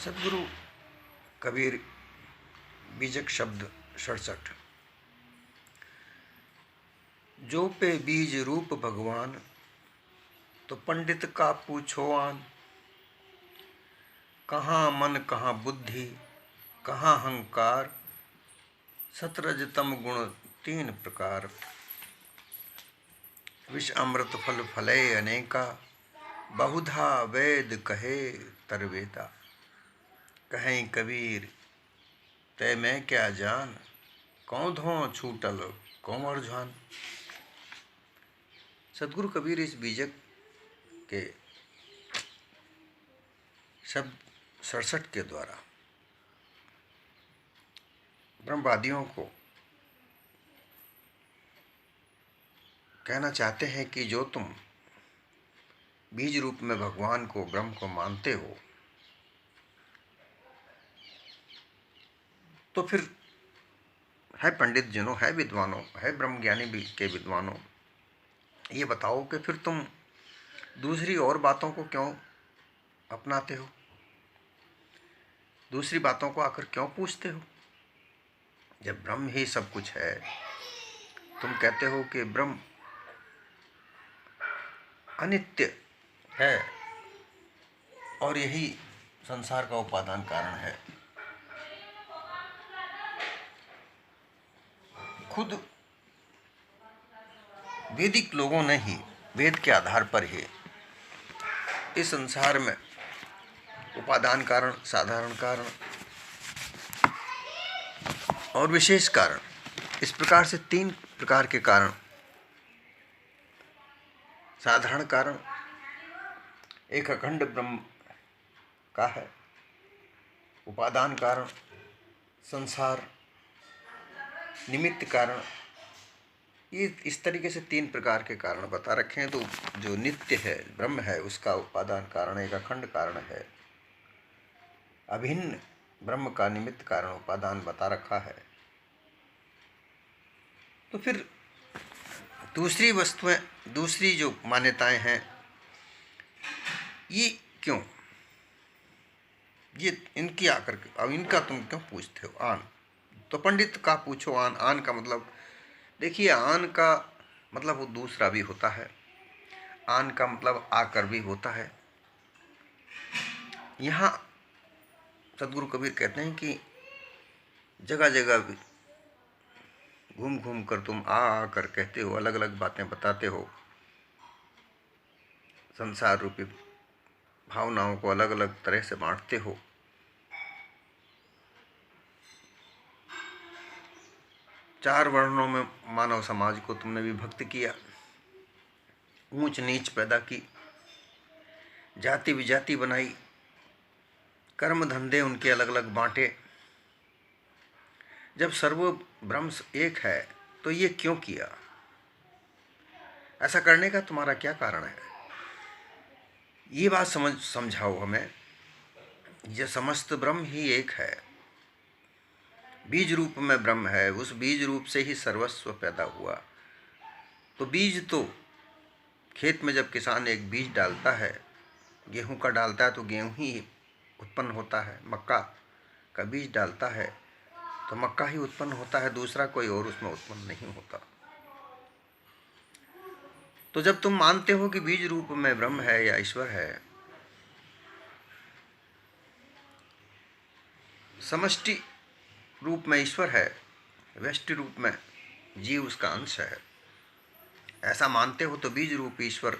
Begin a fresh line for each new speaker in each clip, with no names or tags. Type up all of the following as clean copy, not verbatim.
सदगुरु कबीर बीजक शब्द 67। जो पे बीज रूप भगवान, तो पंडित का पूछो आन। कहाँ मन कहाँ बुद्धि कहाँ अहंकार, सतरजतम गुण तीन प्रकार। विष अमृत फल फले अनेका, बहुधा वेद कहे तरवेदा। कहें कबीर तय मैं क्या जान, कौन धो छूटल कौन रुझान। सदगुरु कबीर इस बीजक के शब्द 67 के द्वारा ब्रह्मवादियों को कहना चाहते हैं कि जो तुम बीज रूप में भगवान को, ब्रह्म को मानते हो, तो फिर है पंडित जनों, है विद्वानों, है ब्रह्मज्ञानी भी के विद्वानों, ये बताओ कि फिर तुम दूसरी और बातों को क्यों अपनाते हो, दूसरी बातों को आकर क्यों पूछते हो, जब ब्रह्म ही सब कुछ है। तुम कहते हो कि ब्रह्म अनित्य है और यही संसार का उपादान कारण है। खुद वैदिक लोगों ने ही वेद के आधार पर ही इस संसार में उपादान कारण, साधारण कारण और विशेष कारण, इस प्रकार से तीन प्रकार के कारण, साधारण कारण एक अखंड ब्रह्म का है, उपादान कारण संसार, निमित्त कारण, ये इस तरीके से तीन प्रकार के कारण बता रखे हैं। तो जो नित्य है, ब्रह्म है, उसका उपादान कारण एक अखंड कारण है, अभिन्न ब्रह्म का निमित्त कारण उपादान बता रखा है। तो फिर दूसरी वस्तुएं, दूसरी जो मान्यताएं हैं, ये क्यों, ये इनकी आकर अब इनका तुम क्यों पूछते हो आन। तो पंडित का पूछो आन। आन का मतलब देखिए, आन का मतलब वो दूसरा भी होता है, आन का मतलब आकर भी होता है। यहाँ सदगुरु कबीर कहते हैं कि जगह जगह घूम घूम कर तुम आकर कहते हो, अलग अलग बातें बताते हो, संसार रूपी भावनाओं को अलग अलग तरह से बांटते हो। चार वर्णों में मानव समाज को तुमने विभक्त किया, ऊंच नीच पैदा की, जाति विजाति बनाई, कर्म धंधे उनके अलग अलग बांटे। जब सर्व ब्रह्म एक है तो ये क्यों किया, ऐसा करने का तुम्हारा क्या कारण है, ये बात समझाओ हमें। यह समस्त ब्रह्म ही एक है, बीज रूप में ब्रह्म है, उस बीज रूप से ही सर्वस्व पैदा हुआ। तो बीज तो खेत में जब किसान एक बीज डालता है, गेहूं का डालता है तो गेहूं ही उत्पन्न होता है, मक्का का बीज डालता है तो मक्का ही उत्पन्न होता है, दूसरा कोई और उसमें उत्पन्न नहीं होता। तो जब तुम मानते हो कि बीज रूप में ब्रह्म है या ईश्वर है, समष्टि रूप में ईश्वर है, व्यष्टि रूप में जीव उसका अंश है, ऐसा मानते हो, तो बीज रूप ईश्वर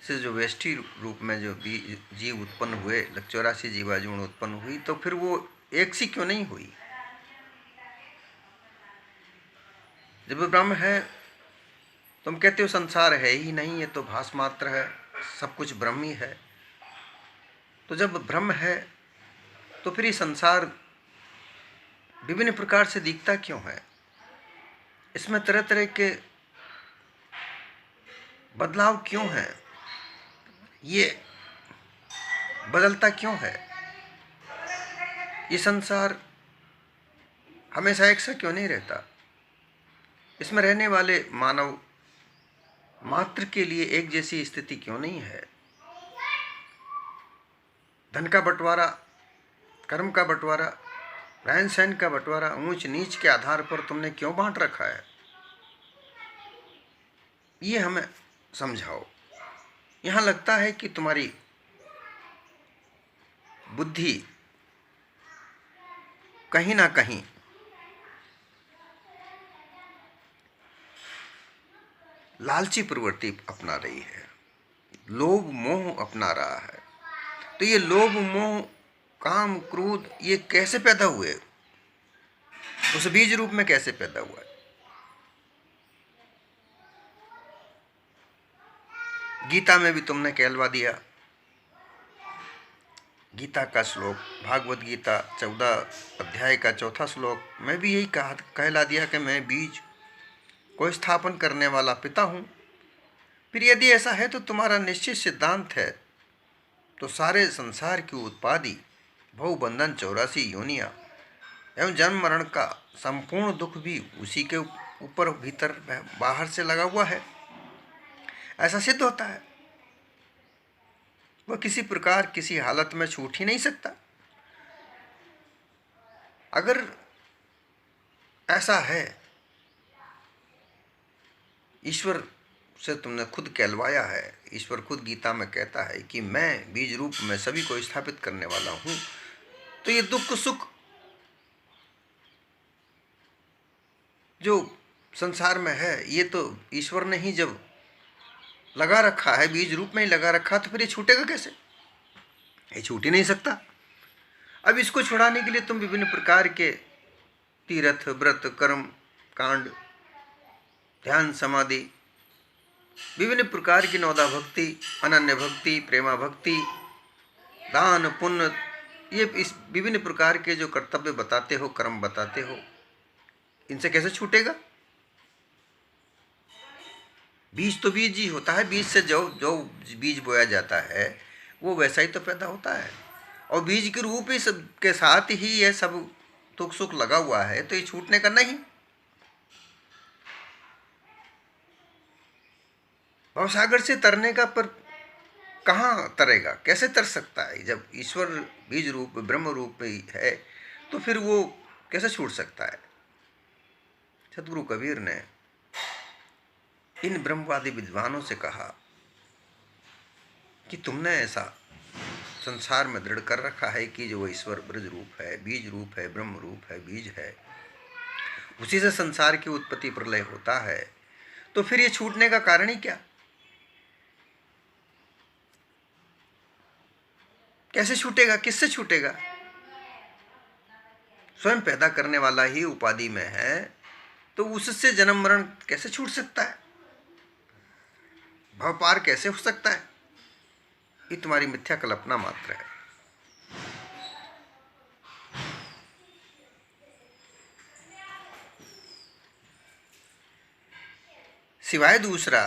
से जो व्यष्टि रूप में जो जीव उत्पन्न हुए, 84 जीवाणु उत्पन्न हुई, तो फिर वो एक सी क्यों नहीं हुई। जब ब्रह्म है, तुम कहते हो संसार है ही नहीं, ये तो भास मात्र है, सब कुछ ब्रह्म ही है। तो जब ब्रह्म है तो फिर ये संसार विभिन्न प्रकार से दिखता क्यों है, इसमें तरह तरह के बदलाव क्यों है, ये बदलता क्यों है, ये संसार हमेशा एक सा क्यों नहीं रहता, इसमें रहने वाले मानव मात्र के लिए एक जैसी स्थिति क्यों नहीं है। धन का बंटवारा कर्म का बंटवारा, रहन सहन का बंटवारा ऊंच नीच के आधार पर तुमने क्यों बांट रखा है, ये हमें समझाओ। यहां लगता है कि तुम्हारी बुद्धि कहीं ना कहीं लालची प्रवृत्ति अपना रही है, लोभ मोह अपना रहा है। तो ये लोभ मोह काम क्रोध ये कैसे पैदा हुए, उस बीज रूप में कैसे पैदा हुआ है? गीता में भी तुमने कहलवा दिया। गीता का श्लोक, भागवत गीता 14 अध्याय का 4था श्लोक में भी यही कहला दिया कि मैं बीज को स्थापन करने वाला पिता हूं। फिर यदि ऐसा है तो तुम्हारा निश्चित सिद्धांत है तो सारे संसार की उत्पादी बहुबंधन 84 योनियां एवं जन्म मरण का संपूर्ण दुख भी उसी के ऊपर भीतर बाहर से लगा हुआ है, ऐसा सिद्ध होता है। वह किसी प्रकार किसी हालत में छूट ही नहीं सकता। अगर ऐसा है, ईश्वर से तुमने खुद कहलवाया है, ईश्वर खुद गीता में कहता है कि मैं बीज रूप में सभी को स्थापित करने वाला हूं, तो ये दुख सुख जो संसार में है ये तो ईश्वर ने ही जब लगा रखा है, बीज रूप में ही लगा रखा, तो फिर ये छूटेगा कैसे? ये छूट ही नहीं सकता। अब इसको छुड़ाने के लिए तुम विभिन्न प्रकार के तीर्थ व्रत कर्म कांड ध्यान समाधि विभिन्न प्रकार की नौदा भक्ति अनन्य भक्ति प्रेमा भक्ति दान पुण्य ये इस विभिन्न प्रकार के जो कर्तव्य बताते हो कर्म बताते हो, इनसे कैसे छूटेगा? बीज तो बीज ही होता है, बीज से जो जो बीज बोया जाता है वो वैसा ही तो पैदा होता है, और बीज के रूप ही सब के साथ ही ये सब दुख सुख लगा हुआ है, तो ये छूटने का नहीं। भवसागर से तरने का पर कहाँ तरेगा, कैसे तर सकता है? जब ईश्वर बीज रूप ब्रह्म रूप ही है तो फिर वो कैसे छूट सकता है? सतगुरु कबीर ने इन ब्रह्मवादी विद्वानों से कहा कि तुमने ऐसा संसार में दृढ़ कर रखा है कि जो ईश्वर ब्रज रूप है, बीज रूप है, ब्रह्म रूप है, बीज है, उसी से संसार की उत्पत्ति प्रलय होता है, तो फिर ये छूटने का कारण ही क्या? कैसे छूटेगा, किससे छूटेगा? स्वयं पैदा करने वाला ही उपाधि में है, तो उससे जन्म मरण कैसे छूट सकता है? भव पार कैसे हो सकता है? ये तुम्हारी मिथ्या कल्पना मात्र है। सिवाय दूसरा,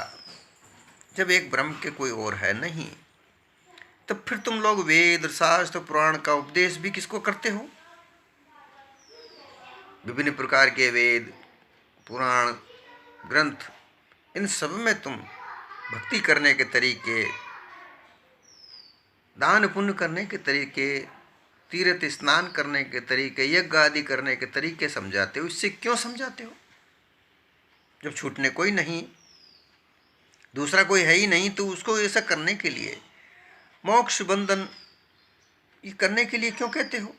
जब एक ब्रह्म के कोई और है नहीं, तब फिर तुम लोग वेद शास्त्र पुराण का उपदेश भी किसको करते हो? विभिन्न प्रकार के वेद पुराण ग्रंथ, इन सब में तुम भक्ति करने के तरीके, दान पुण्य करने के तरीके, तीर्थ स्नान करने के तरीके, यज्ञ आदि करने के तरीके समझाते हो। इससे क्यों समझाते हो? जब छूटने कोई नहीं, दूसरा कोई है ही नहीं, तो उसको ऐसा करने के लिए, मोक्ष बंधन ये करने के लिए क्यों कहते हो?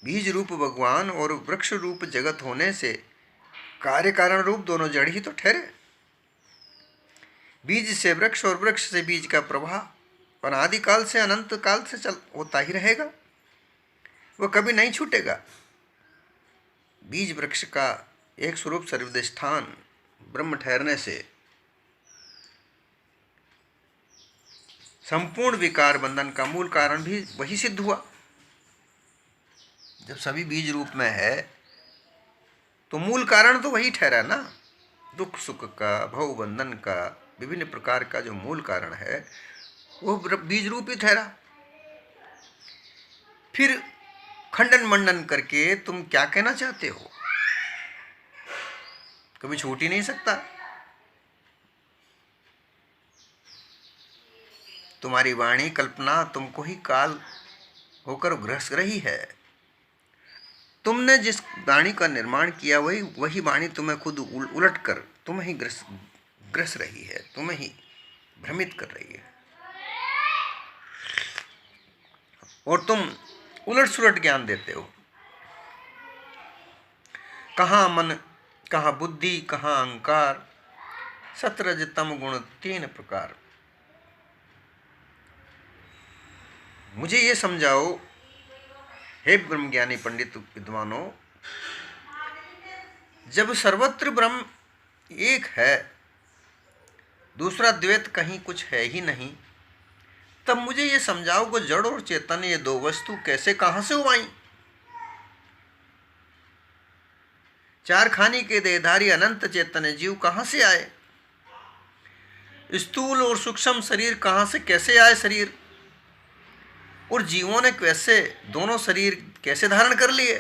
बीज रूप भगवान और वृक्ष रूप जगत होने से कार्य कारण रूप दोनों जड़ ही तो ठहरे। बीज से वृक्ष और वृक्ष से बीज का प्रवाह अनादिकाल से अनंत काल से चल होता ही रहेगा, वह कभी नहीं छूटेगा। बीज वृक्ष का एक स्वरूप सर्वधिष्ठान ब्रह्म ठहरने से संपूर्ण विकार बंधन का मूल कारण भी वही सिद्ध हुआ। जब सभी बीज रूप में है तो मूल कारण तो वही ठहरा ना। दुख सुख का, भव बंधन का, विभिन्न प्रकार का जो मूल कारण है वो बीज रूप ही ठहरा। फिर खंडन मंडन करके तुम क्या कहना चाहते हो? कभी छूट ही नहीं सकता। तुम्हारी वाणी कल्पना तुमको ही काल होकर ग्रस रही है। तुमने जिस वाणी का निर्माण किया वही वाणी तुम्हें खुद उलट कर तुम्हें ही ग्रस रही है, तुम्हें ही भ्रमित कर रही है। और तुम उलट सुलट ज्ञान देते हो। कहाँ मन, कहाँ बुद्धि, कहाँ अहंकार, सतरज तम गुण 3 प्रकार। मुझे ये समझाओ हे ब्रह्मज्ञानी पंडित विद्वानों, जब सर्वत्र ब्रह्म एक है, दूसरा द्वैत कहीं कुछ है ही नहीं, तब मुझे ये समझाओ कि जड़ और चेतन ये दो वस्तु कैसे कहां से हुई? चार खानी के देहधारी अनंत चेतन जीव कहां से आए? स्थूल और सूक्ष्म शरीर कहां से कैसे आए शरीर? और जीवों ने कैसे दोनों शरीर कैसे धारण कर लिए?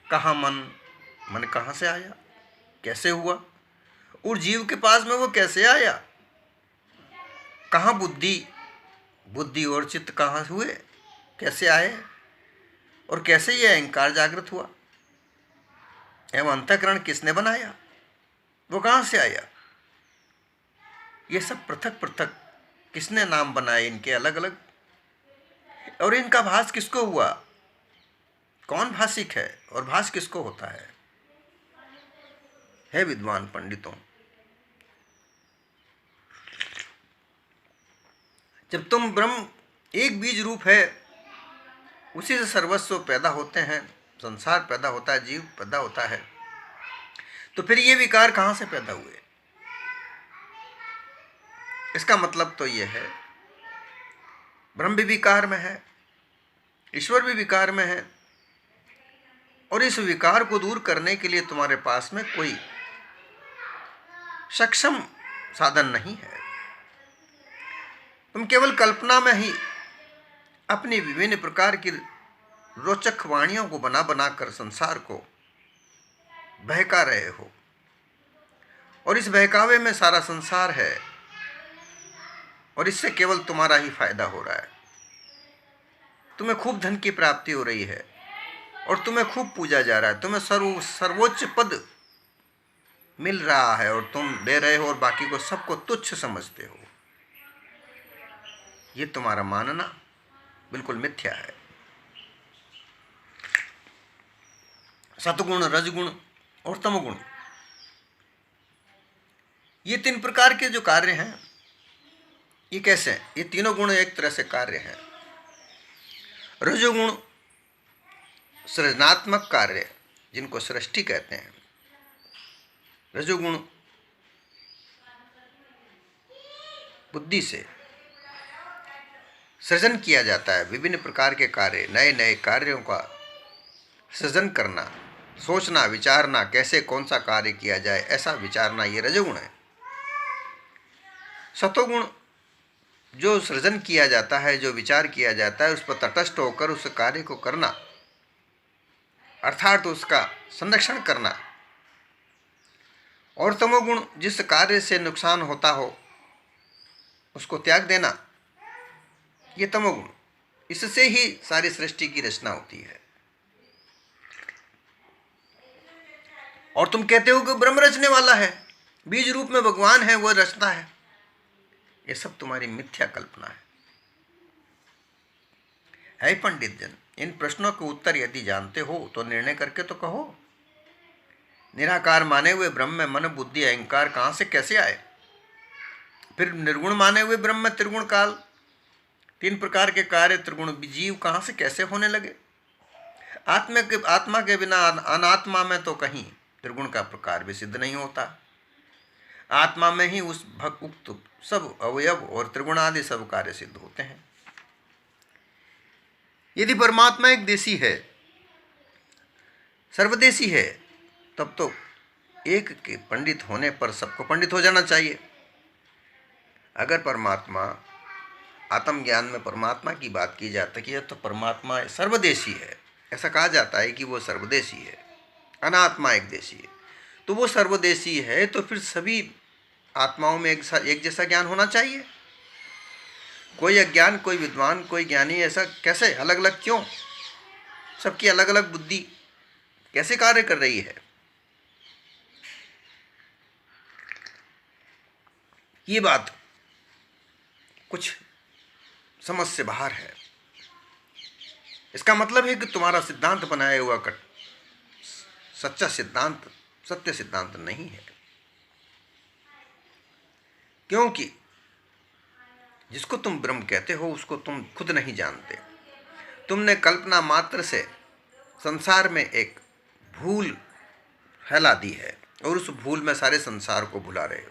कहाँ मन कहाँ से आया, कैसे हुआ? और जीव के पास में वो कैसे आया? कहाँ बुद्धि और चित्त कहाँ हुए, कैसे आए? और कैसे ये अहंकार जागृत हुआ? एवं अंतःकरण किसने बनाया, वो कहाँ से आया? ये सब पृथक पृथक किसने नाम बनाए इनके अलग अलग? और इनका भास किसको हुआ? कौन भाषिक है और भास किसको होता है? हे विद्वान पंडितों, जब तुम ब्रह्म एक बीज रूप है, उसी से सर्वस्व पैदा होते हैं, संसार पैदा होता है, जीव पैदा होता है, तो फिर ये विकार कहाँ से पैदा हुए? इसका मतलब तो ये है ब्रह्म भी विकार में है, ईश्वर भी विकार में है, और इस विकार को दूर करने के लिए तुम्हारे पास में कोई सक्षम साधन नहीं है। तुम केवल कल्पना में ही अपनी विभिन्न प्रकार की रोचक वाणियों को बना बना कर संसार को बहका रहे हो, और इस बहकावे में सारा संसार है, और इससे केवल तुम्हारा ही फायदा हो रहा है। तुम्हें खूब धन की प्राप्ति हो रही है, और तुम्हें खूब पूजा जा रहा है, तुम्हें सर्वोच्च पद मिल रहा है, और तुम दे रहे हो और बाकी को सबको तुच्छ समझते हो। ये तुम्हारा मानना बिल्कुल मिथ्या है। सतगुण, रजगुण और तमगुण, ये 3 प्रकार के जो कार्य हैं, ये कैसे? ये तीनों गुण एक तरह से कार्य हैं। रजोगुण सृजनात्मक कार्य, जिनको सृष्टि कहते हैं। रजोगुण बुद्धि से सृजन किया जाता है, विभिन्न प्रकार के कार्य, नए नए कार्यों का सृजन करना, सोचना, विचारना, कैसे कौन सा कार्य किया जाए ऐसा विचारना, ये रजोगुण है। सतोगुण जो सृजन किया जाता है, जो विचार किया जाता है, उस पर तटस्थ होकर उस कार्य को करना, अर्थात उसका संरक्षण करना। और तमोगुण जिस कार्य से नुकसान होता हो उसको त्याग देना, ये तमोगुण। इससे ही सारी सृष्टि की रचना होती है। और तुम कहते हो कि ब्रह्म रचने वाला है, बीज रूप में भगवान है, वो रचता है। ये सब तुम्हारी मिथ्या कल्पना है पंडित जन। इन प्रश्नों के उत्तर यदि जानते हो तो निर्णय करके तो कहो। निराकार माने हुए ब्रह्म में मन, बुद्धि, अहंकार कहां से कैसे आए? फिर निर्गुण माने हुए ब्रह्म में त्रिगुण काल, 3 प्रकार के कार्य, त्रिगुण जीव कहां से कैसे होने लगे? आत्मा के बिना अनात्मा में तो कहीं त्रिगुण का प्रकार भी सिद्ध नहीं होता। आत्मा में ही उस उक्त सब अवयव और त्रिगुण आदि सब कार्य सिद्ध होते हैं। यदि परमात्मा एक देशी है, सर्वदेशी है, तब तो एक के पंडित होने पर सबको पंडित हो जाना चाहिए। अगर परमात्मा, आत्मज्ञान में परमात्मा की बात की जाती है तो परमात्मा सर्वदेशी है। ऐसा कहा जाता है कि वो सर्वदेशी है, अनात्मा एक देशी है। तो वो सर्वदेशी है तो फिर सभी आत्माओं में एक जैसा ज्ञान होना चाहिए। कोई अज्ञान, कोई विद्वान, कोई ज्ञानी, ऐसा कैसे? अलग अलग क्यों? सबकी अलग अलग बुद्धि कैसे कार्य कर रही है? ये बात कुछ समझ से बाहर है। इसका मतलब है कि तुम्हारा सिद्धांत बनाया हुआ सच्चा सिद्धांत, सत्य सिद्धांत नहीं है, क्योंकि जिसको तुम ब्रह्म कहते हो उसको तुम खुद नहीं जानते। तुमने कल्पना मात्र से संसार में एक भूल फैला दी है और उस भूल में सारे संसार को भुला रहे हो।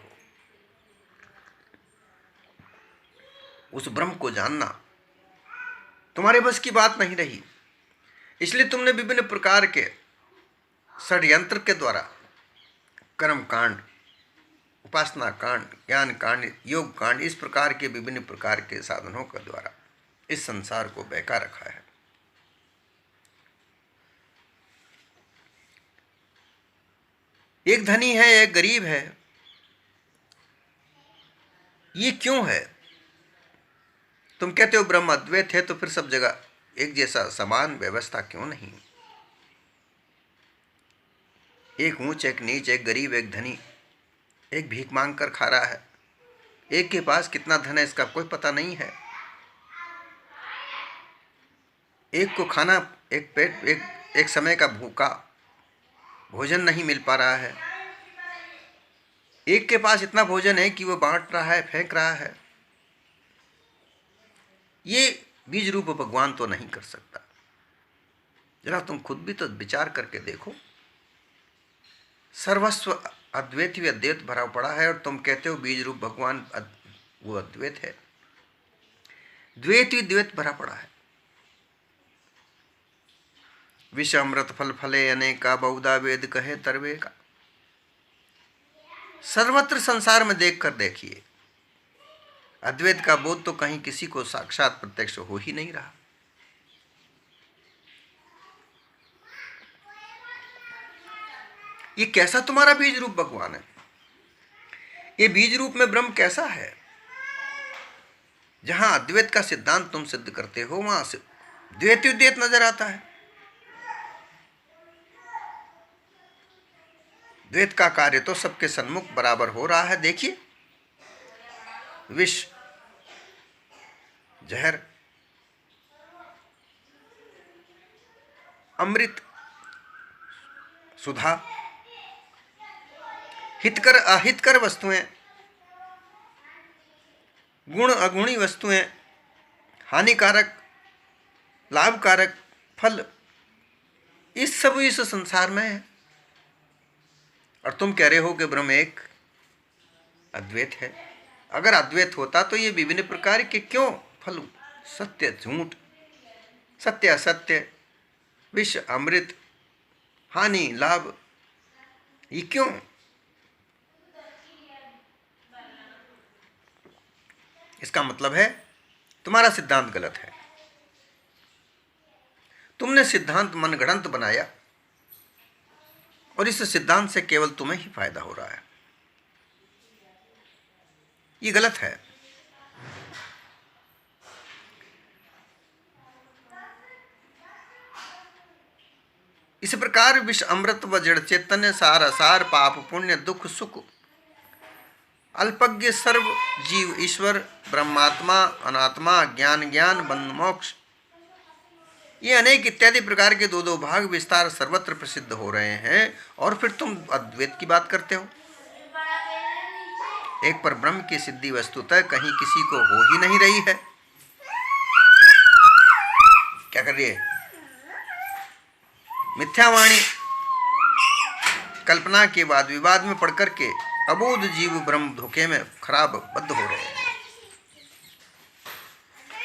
उस ब्रह्म को जानना तुम्हारे बस की बात नहीं रही, इसलिए तुमने विभिन्न प्रकार के षड्यंत्र के द्वारा कर्म कांड, उपासना कांड, ज्ञान कांड, योग कांड, इस प्रकार के विभिन्न प्रकार के साधनों के द्वारा इस संसार को बहका रखा है। एक धनी है, एक गरीब है। ये क्यों है? तुम कहते हो ब्रह्म अद्वैत है, तो फिर सब जगह एक जैसा समान व्यवस्था क्यों नहीं? एक ऊंच, एक नीच, एक गरीब, एक धनी, एक भीख मांग कर खा रहा है। एक के पास कितना धन है इसका कोई पता नहीं है। एक को खाना, एक समय का भूखा भोजन नहीं मिल पा रहा है। एक के पास इतना भोजन है कि वो बांट रहा है, फेंक रहा है। ये बीज रूप भगवान तो नहीं कर सकता। जरा तुम खुद भी तो विचार करके देखो। सर्वस्व अद्वैत ही अद्वैत भरा पड़ा है और तुम कहते हो बीज रूप भगवान वो अद्वैत है। द्वैत ही द्वैत भरा पड़ा है। विष अमृत फल फले अनेका, बहुधा वेद कहे तरवे का। सर्वत्र संसार में देख कर देखिए, अद्वैत का बोध तो कहीं किसी को साक्षात प्रत्यक्ष हो ही नहीं रहा। ये कैसा तुम्हारा बीज रूप भगवान है? ये बीज रूप में ब्रह्म कैसा है? जहां अद्वैत का सिद्धांत तुम सिद्ध करते हो वहां से द्वैत द्वैत नजर आता है। द्वैत का कार्य तो सबके सन्मुख बराबर हो रहा है। देखिए, विष, जहर, अमृत, सुधा, हितकर अहितकर वस्तुएं, गुण अगुणी वस्तुएं, हानिकारक लाभकारक फल, इस सब इस संसार में है। और तुम कह रहे हो कि ब्रह्म एक अद्वैत है। अगर अद्वैत होता तो ये विभिन्न प्रकार के क्यों फल, सत्य झूठ, सत्य असत्य, विष अमृत, हानि लाभ, ये क्यों? इसका मतलब है तुम्हारा सिद्धांत गलत है। तुमने सिद्धांत मनगढ़ंत बनाया और इस सिद्धांत से केवल तुम्हें ही फायदा हो रहा है। ये गलत है। इस प्रकार विष अमृत व जड़ चैतन्य, सार असार, पाप पुण्य, दुख सुख, अल्पज्ञ सर्व जीव ईश्वर, ब्रह्मात्मा अनात्मा, ज्ञान ज्ञान, बंध मोक्ष, ये अनेक इत्यादि प्रकार के दो दो भाग विस्तार सर्वत्र प्रसिद्ध हो रहे हैं और फिर तुम अद्वैत की बात करते हो। एक पर ब्रह्म की सिद्धि वस्तुतः कहीं किसी को हो ही नहीं रही है। क्या कर रही है? मिथ्यावाणी कल्पना के वाद विवाद में पड़ करके अबोध जीव ब्रह्म धोखे में खराब बद्ध हो रहे हैं।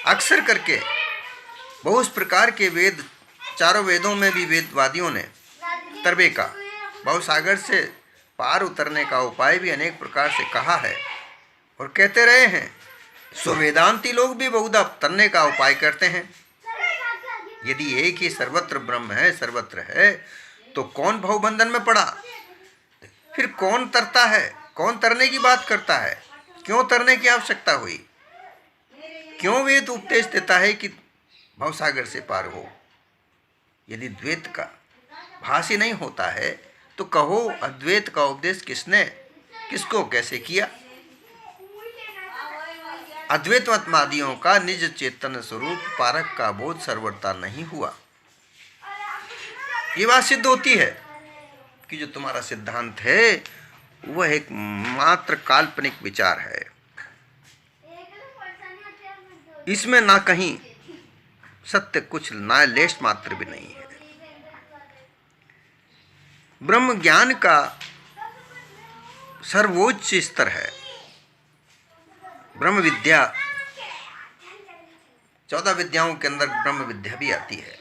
अक्सर करके बहुत प्रकार के वेद, चारों वेदों में भी वेदवादियों ने तरबे का, भवसागर से पार उतरने का उपाय भी अनेक प्रकार से कहा है और कहते रहे हैं। सो वेदांती लोग भी बहुधा तरने का उपाय करते हैं। यदि एक ही सर्वत्र ब्रह्म है, सर्वत्र है, तो कौन भवबंधन में पड़ा? फिर कौन तरता है? कौन तरने की बात करता है? क्यों तरने की आवश्यकता हुई? क्यों वेद उपदेश देता है कि भवसागर से पार हो? यदि द्वैत का भास ही नहीं होता है तो कहो अद्वैत का उपदेश किसने, किसको, कैसे किया? अद्वैतवादियों का निज चेतन स्वरूप पारक का बोध सर्वथा नहीं हुआ। ये बात सिद्ध होती है कि जो तुम्हारा सिद्धांत है वह एक मात्र काल्पनिक विचार है। इसमें ना कहीं सत्य कुछ, ना लेश मात्र भी नहीं है। ब्रह्म ज्ञान का सर्वोच्च स्तर है। ब्रह्म विद्या, 14 विद्याओं के अंदर ब्रह्म विद्या भी आती है।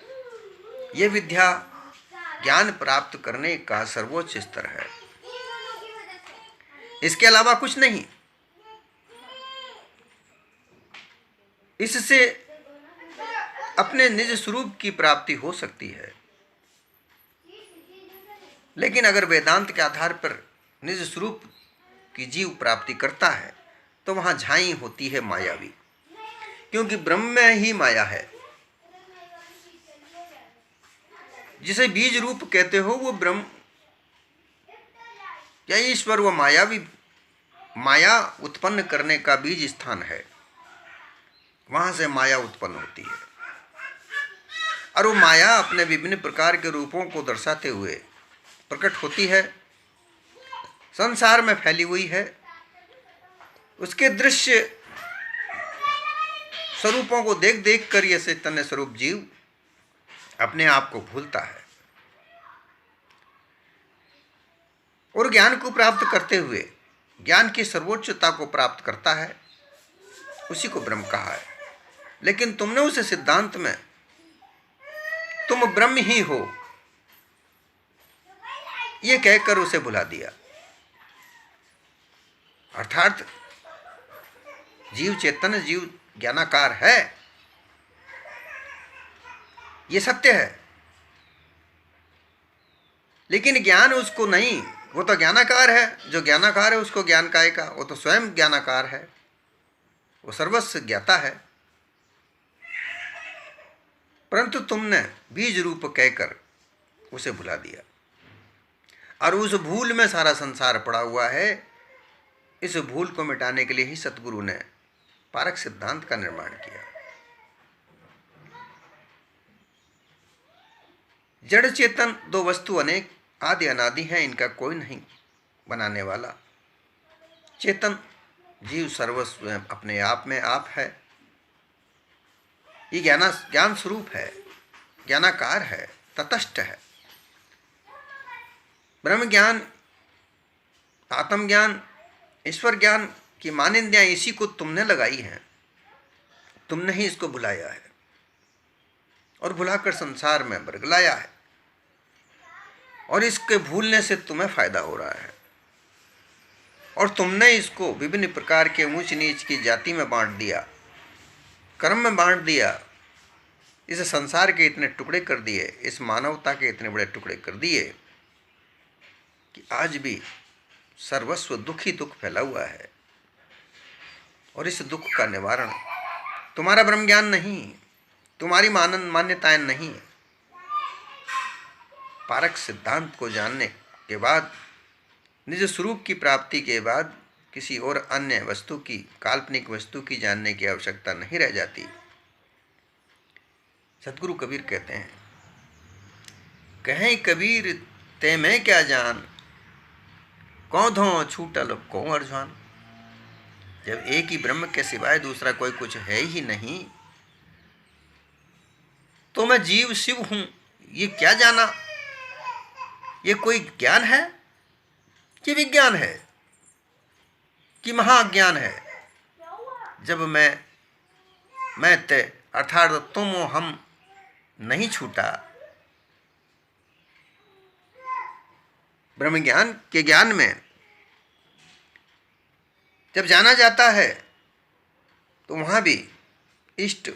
यह विद्या ज्ञान प्राप्त करने का सर्वोच्च स्तर है, इसके अलावा कुछ नहीं। इससे अपने निज स्वरूप की प्राप्ति हो सकती है, लेकिन अगर वेदांत के आधार पर निज स्वरूप की जीव प्राप्ति करता है तो वहां झाई होती है मायावी, क्योंकि ब्रह्म में ही माया है। जिसे बीज रूप कहते हो वो ब्रह्म या ईश्वर, वो मायावी, माया उत्पन्न करने का बीज स्थान है। वहां से माया उत्पन्न होती है और वो माया अपने विभिन्न प्रकार के रूपों को दर्शाते हुए प्रकट होती है, संसार में फैली हुई है। उसके दृश्य स्वरूपों को देख देख कर यह चैतन्य स्वरूप जीव अपने आप को भूलता है और ज्ञान को प्राप्त करते हुए ज्ञान की सर्वोच्चता को प्राप्त करता है। उसी को ब्रह्म कहा है। लेकिन तुमने उस सिद्धांत में तुम ब्रह्म ही हो ये कहकर उसे भुला दिया। अर्थात जीव चेतन, जीव ज्ञानाकार है, ये सत्य है, लेकिन ज्ञान उसको नहीं। वो तो ज्ञानाकार है, जो ज्ञानाकार है उसको ज्ञान काहे का? वो तो स्वयं ज्ञानाकार है, वो सर्वस्व ज्ञाता है। परंतु तुमने बीज रूप कहकर उसे भुला दिया और उस भूल में सारा संसार पड़ा हुआ है। इस भूल को मिटाने के लिए ही सतगुरु ने पारक सिद्धांत का निर्माण किया। जड़ चेतन दो वस्तु अनेक, आदि अनादि हैं, इनका कोई नहीं बनाने वाला। चेतन जीव सर्वस्व अपने आप में आप है। ये ज्ञान स्वरूप है, ज्ञानाकार है, तटस्थ है। ब्रह्म ज्ञान, आत्मज्ञान, ईश्वर ज्ञान की मान्यताएं इसी को तुमने लगाई हैं। तुमने ही इसको भुलाया है और भुलाकर संसार में बरगलाया है और इसके भूलने से तुम्हें फायदा हो रहा है। और तुमने इसको विभिन्न प्रकार के ऊंच नीच की जाति में बांट दिया, कर्म में बांट दिया। इस संसार के इतने टुकड़े कर दिए, इस मानवता के इतने बड़े टुकड़े कर दिए कि आज भी सर्वस्व दुख ही दुख फैला हुआ है। और इस दुख का निवारण तुम्हारा ब्रह्म ज्ञान नहीं, तुम्हारी मान्यताएं नहीं, पारक सिद्धांत को जानने के बाद, निज स्वरूप की प्राप्ति के बाद किसी और अन्य वस्तु की, काल्पनिक वस्तु की जानने की आवश्यकता नहीं रह जाती। सतगुरु कबीर कहते हैं, कहें कबीर ते मैं क्या जान, कौधों छूटल को अर्जान। जब एक ही ब्रह्म के सिवाय दूसरा कोई कुछ है ही नहीं तो मैं जीव शिव हूं, ये क्या जाना? ये कोई ज्ञान है कि विज्ञान है कि महाज्ञान है? जब मैं ते अर्थात तुम हम नहीं छूटा, ब्रह्म ज्ञान के ज्ञान में जब जाना जाता है तो वहां भी इष्ट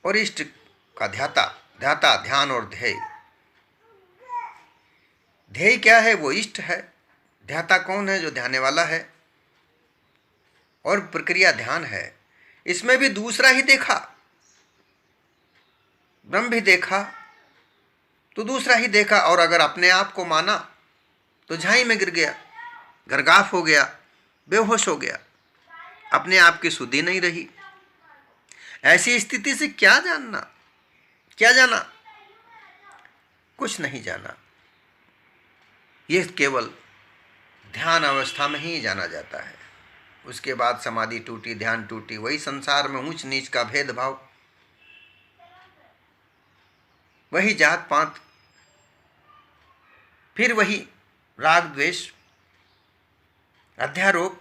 और इष्ट का ध्याता, ध्यान और ध्येय। ध्येय क्या है? वो इष्ट है। ध्याता कौन है? जो ध्याने वाला है। और प्रक्रिया ध्यान है, इसमें भी दूसरा ही देखा, ब्रह्म भी देखा तो दूसरा ही देखा, और अगर अपने आप को माना तो झाई में गिर गया, गर्गाफ हो गया, बेहोश हो गया, अपने आप की सुधि नहीं रही। ऐसी स्थिति से क्या जानना, क्या जाना? कुछ नहीं जाना। यह केवल ध्यान अवस्था में ही जाना जाता है। उसके बाद समाधि टूटी, ध्यान टूटी, वही संसार में ऊंच नीच का भेदभाव, वही जात पात, फिर वही राग द्वेष, अध्यारोप,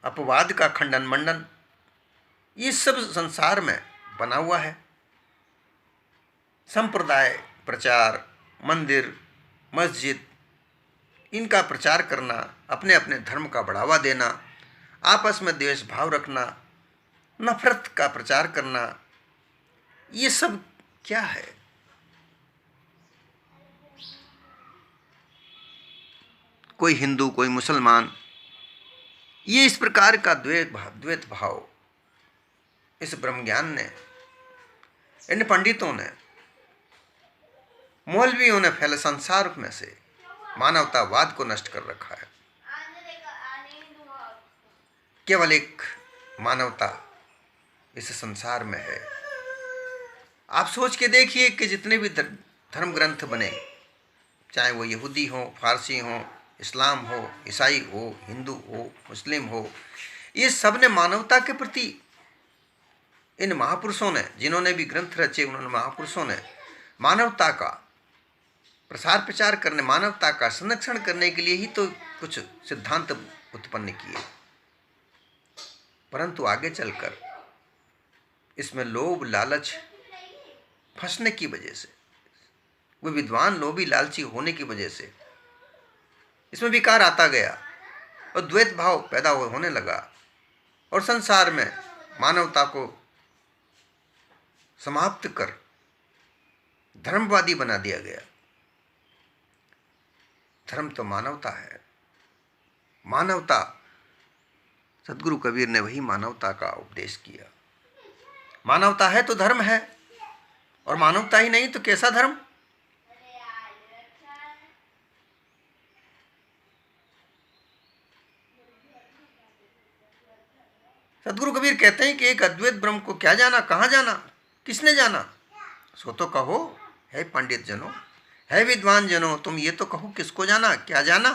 अपवाद का खंडन मंडन, ये सब संसार में बना हुआ है। संप्रदाय प्रचार, मंदिर, मस्जिद, इनका प्रचार करना, अपने अपने धर्म का बढ़ावा देना, आपस में द्वेष भाव रखना, नफरत का प्रचार करना, ये सब क्या है? कोई हिंदू, कोई मुसलमान, ये इस प्रकार का द्वैत भाव इस ब्रह्म ज्ञान ने, इन पंडितों ने, मौलवियों ने फैले संसार में से मानवतावाद को नष्ट कर रखा है। केवल एक मानवता इस संसार में है। आप सोच के देखिए कि जितने भी धर्म ग्रंथ बने, चाहे वो यहूदी हो, फारसी हो, इस्लाम हो, ईसाई हो, हिंदू हो, मुस्लिम हो, ये सब ने मानवता के प्रति, इन महापुरुषों ने, जिन्होंने भी ग्रंथ रचे, उन्होंने महापुरुषों ने मानवता का प्रसार प्रचार करने, मानवता का संरक्षण करने के लिए ही तो कुछ सिद्धांत उत्पन्न किए। परंतु आगे चलकर इसमें लोभ लालच फंसने की वजह से, वो विद्वान लोभी लालची होने की वजह से इसमें विकार आता गया और द्वैत भाव पैदा होने लगा, और संसार में मानवता को समाप्त कर धर्मवादी बना दिया गया। धर्म तो मानवता है। मानवता, सदगुरु कबीर ने वही मानवता का उपदेश किया। मानवता है तो धर्म है, और मानवता ही नहीं तो कैसा धर्म? सदगुरु कबीर कहते हैं कि एक अद्वैत ब्रह्म को क्या जाना, कहाँ जाना, किसने जाना? सो तो कहो है पंडित जनों, है विद्वान जनों, तुम ये तो कहो किसको जाना, क्या जाना?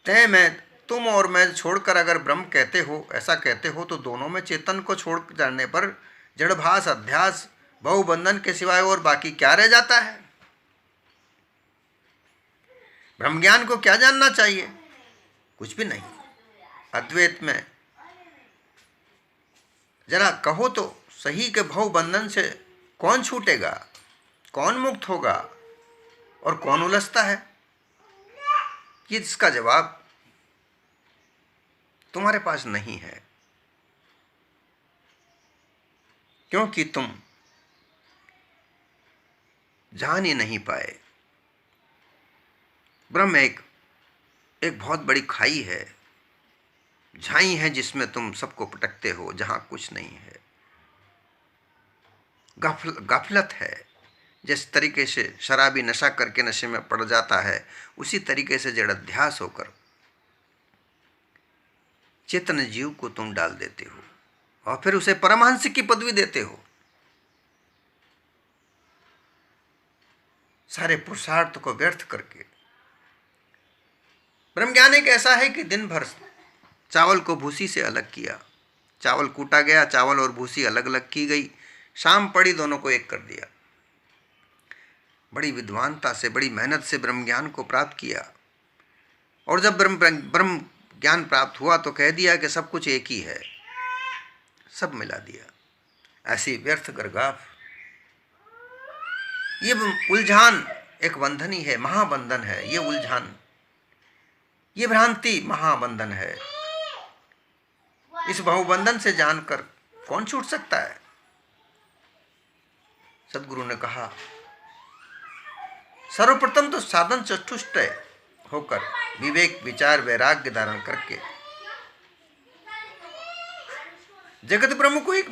तय मैं, तुम और मैं छोड़कर अगर ब्रह्म कहते हो, ऐसा कहते हो, तो दोनों में चेतन को छोड़ जाने पर जड़भास, अध्यास, बहुबंधन के सिवाय और बाकी क्या रह जाता है? ब्रह्म ज्ञान को क्या जानना चाहिए? कुछ भी नहीं। अद्वैत में जरा कहो तो सही के भव बंधन से कौन छूटेगा, कौन मुक्त होगा और कौन उलझता है? ये इसका जवाब तुम्हारे पास नहीं है, क्योंकि तुम जान ही नहीं पाए। ब्रह्म एक बहुत बड़ी खाई है, झाई है, जिसमें तुम सबको पटकते हो, जहां कुछ नहीं है। गाफलत है। जिस तरीके से शराबी नशा करके नशे में पड़ जाता है, उसी तरीके से जड़ अध्यास होकर चेतन जीव को तुम डाल देते हो और फिर उसे परमहंस की पदवी देते हो। सारे पुरुषार्थ को व्यर्थ करके। ब्रह्म ज्ञान एक ऐसा है कि दिन भर चावल को भूसी से अलग किया, चावल कूटा गया, चावल और भूसी अलग अलग की गई, शाम पड़ी, दोनों को एक कर दिया। बड़ी विद्वानता से, बड़ी मेहनत से ब्रह्म ज्ञान को प्राप्त किया, और जब ब्रह्म ज्ञान प्राप्त हुआ तो कह दिया कि सब कुछ एक ही है, सब मिला दिया। ऐसी व्यर्थ गर्गाफ, ये उलझान एक बंधन ही है, महाबंधन है। ये उलझान, ये भ्रांति महाबंधन है। इस बहुबंधन से जानकर कौन छूट सकता है? सदगुरु ने कहा, सर्वप्रथम तो साधन चतुष्टय होकर विवेक विचार वैराग्य धारण करके जगत ब्रह्म को एक